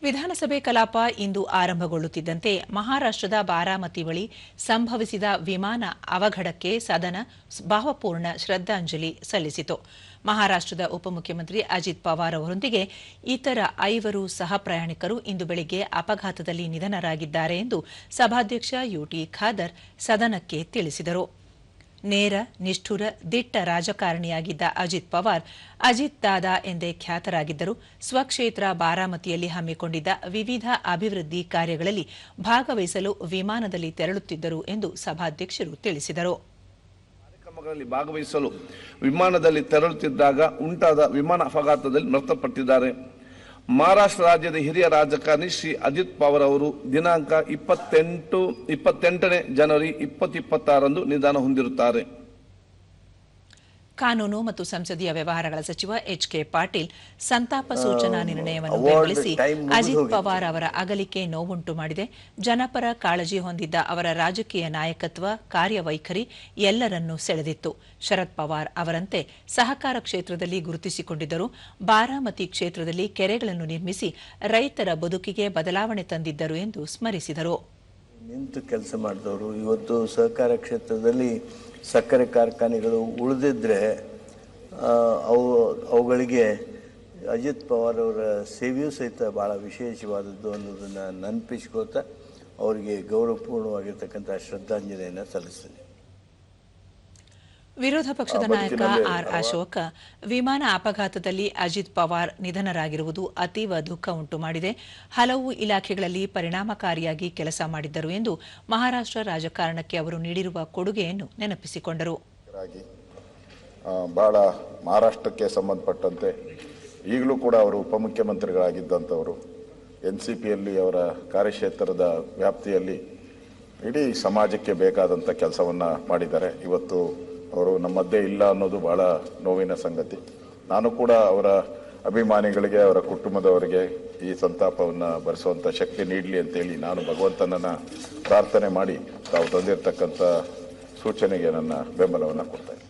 ವಿಧಾನಸಭೆ ಕಲಾಪ ಇಂದು ಆರಂಭಗೊಳ್ಳುತ್ತಿದ್ದಂತೆ ಮಹಾರಾಷ್ಟ್ರದ ಬಾರಾಮತಿ ಬಳಿ ಸಂಭವಿಸಿದ ವಿಮಾನ ಅವಘಡಕ್ಕೆ ಸದನ ಭಾವಪೂರ್ಣ ಶ್ರದ್ಧಾಂಜಲಿ ಸಲ್ಲಿಸಿತು. ಮಹಾರಾಷ್ಟ್ರದ ಉಪಮುಖ್ಯಮಂತ್ರಿ ಅಜಿತ್ ಪವಾರ್ ಅವರೊಂದಿಗೆ ಇತರ 5 ಸಹ ಪ್ರಯಾಣಿಕರು ಇಂದು ಬೆಳಗ್ಗೆ ಅಪಘಾತದಲ್ಲಿ ನಿಧನರಾಗಿದ್ದಾರೆ ಎಂದು ಸಭಾಧ್ಯಕ್ಷ ಯುಟಿ ಖಾದರ್ ಸದನಕ್ಕೆ ತಿಳಿಸಿದರು. ನೇರ, ನಿಷ್ಠುರ, ದಿಟ್ಟ ರಾಜಕಾರಣಿಯಾಗಿದ್ದ ಅಜಿತ್ ಪವಾರ್ ಅಜಿತ್ ದಾದಾ ಎಂದೇ ಖ್ಯಾತರಾಗಿದ್ದರು. ಸ್ವಕ್ಷೇತ್ರ ಬಾರಾಮತಿಯಲ್ಲಿ ಹಮ್ಮಿಕೊಂಡಿದ್ದ ವಿವಿಧ ಅಭಿವೃದ್ಧಿ ಕಾರ್ಯಗಳಲ್ಲಿ ಭಾಗವಹಿಸಲು ವಿಮಾನದಲ್ಲಿ ತೆರಳುತ್ತಿದ್ದರು ಎಂದು ಸಭಾಧ್ಯಕ್ಷರು ತಿಳಿಸಿದರು. ಕಾರ್ಯಕ್ರಮಗಳಲ್ಲಿ ಭಾಗವಹಿಸಲು ವಿಮಾನದಲ್ಲಿ ತೆರಳುತ್ತಿದ್ದಾಗ ಉಂಟಾದ ವಿಮಾನ ಅಪಘಾತದಲ್ಲಿ ಮೃತಪಟ್ಟಿದ್ದಾರೆ. ಮಹಾರಾಷ್ಟ್ರ ರಾಜ್ಯದ ಹಿರಿಯ ರಾಜಕಾರಣಿ ಶ್ರೀ ಅಜಿತ್ ಪವಾರ್ ಅವರು ದಿನಾಂಕ 28 ಜನವರಿ 2026ರಂದು ನಿಧನ ಹೊಂದಿರುತ್ತಾರೆ. ಕಾನೂನು ಮತ್ತು ಸಂಸದೀಯ ವ್ಯವಹಾರಗಳ ಸಚಿವ ಎಚ್.ಕೆ. ಪಾಟೀಲ್ ಸಂತಾಪ ಸೂಚನಾ ನಿರ್ಣಯವನ್ನು ಬೆಂಬಲಿಸಿ ಅಜಿತ್ ಪವಾರ್ ಅವರ ಅಗಲಿಕೆ ನೋವುಂಟು ಮಾಡಿದೆ. ಜನಪರ ಕಾಳಜಿ ಹೊಂದಿದ್ದ ಅವರ ರಾಜಕೀಯ ನಾಯಕತ್ವ, ಕಾರ್ಯವೈಖರಿ ಎಲ್ಲರನ್ನೂ ಸೆಳೆದಿತ್ತು. ಶರದ್ ಪವಾರ್ ಅವರಂತೆ ಸಹಕಾರ ಕ್ಷೇತ್ರದಲ್ಲಿ ಗುರುತಿಸಿಕೊಂಡಿದ್ದರು. ಬಾರಾಮತಿ ಕ್ಷೇತ್ರದಲ್ಲಿ ಕೆರೆಗಳನ್ನು ನಿರ್ಮಿಸಿ ರೈತರ ಬದುಕಿಗೆ ಬದಲಾವಣೆ ತಂದಿದ್ದರು ಎಂದು ಸ್ಮರಿಸಿದರು. ನಿಂತು ಕೆಲಸ ಮಾಡಿದವರು ಇವತ್ತು ಸಹಕಾರ ಕ್ಷೇತ್ರದಲ್ಲಿ ಸಕ್ಕರೆ ಕಾರ್ಖಾನೆಗಳು ಉಳಿದಿದ್ರೆ ಅವುಗಳಿಗೆ ಅಜಿತ್ ಪವಾರ್ ಅವರ ಸೇವೆಯೂ ಸಹಿತ ಭಾಳ ವಿಶೇಷವಾದದ್ದು ಅನ್ನೋದನ್ನು ನೆನಪಿಸ್ಕೋತಾ ಅವರಿಗೆ ಗೌರವಪೂರ್ಣವಾಗಿರ್ತಕ್ಕಂಥ ಶ್ರದ್ಧಾಂಜಲಿಯನ್ನು ಸಲ್ಲಿಸ್ತೀನಿ. ವಿರೋಧ ಪಕ್ಷದ ನಾಯಕ ಆರ್ ಅಶೋಕ ವಿಮಾನ ಅಪಘಾತದಲ್ಲಿ ಅಜಿತ್ ಪವಾರ್ ನಿಧನರಾಗಿರುವುದು ಅತೀವ ದುಃಖ ಉಂಟು ಮಾಡಿದೆ. ಹಲವು ಇಲಾಖೆಗಳಲ್ಲಿ ಪರಿಣಾಮಕಾರಿಯಾಗಿ ಕೆಲಸ ಮಾಡಿದ್ದರು ಎಂದು ಮಹಾರಾಷ್ಟ್ರ ರಾಜಕಾರಣಕ್ಕೆ ಅವರು ನೀಡಿರುವ ಕೊಡುಗೆಯನ್ನು ನೆನಪಿಸಿಕೊಂಡರು. ಬಹಳ ಮಹಾರಾಷ್ಟ್ರಕ್ಕೆ ಸಂಬಂಧಪಟ್ಟಂತೆ ಈಗಲೂ ಕೂಡ ಅವರು ಉಪಮುಖ್ಯಮಂತ್ರಿಗಳಾಗಿದ್ದಂಥವರು. NCPಯಲ್ಲಿ ಅವರ ಕಾರ್ಯಕ್ಷೇತ್ರದ ವ್ಯಾಪ್ತಿಯಲ್ಲಿ ಇಡೀ ಸಮಾಜಕ್ಕೆ ಬೇಕಾದಂಥ ಕೆಲಸವನ್ನು ಮಾಡಿದ್ದಾರೆ. ಇವತ್ತು ಅವರು ನಮ್ಮದ್ದೇ ಇಲ್ಲ ಅನ್ನೋದು ಬಹಳ ನೋವಿನ ಸಂಗತಿ. ನಾನು ಕೂಡ ಅವರ ಅಭಿಮಾನಿಗಳಿಗೆ, ಅವರ ಕುಟುಂಬದವರಿಗೆ ಈ ಸಂತಾಪವನ್ನು ಭರಿಸುವಂಥ ಶಕ್ತಿ ನೀಡಲಿ ಅಂತೇಳಿ ನಾನು ಭಗವಂತನನ್ನು ಪ್ರಾರ್ಥನೆ ಮಾಡಿ ತಾವು ತಂದಿರತಕ್ಕಂಥ ಸೂಚನೆಗೆ ನನ್ನ ಬೆಂಬಲವನ್ನು ಕೊಡ್ತೇನೆ.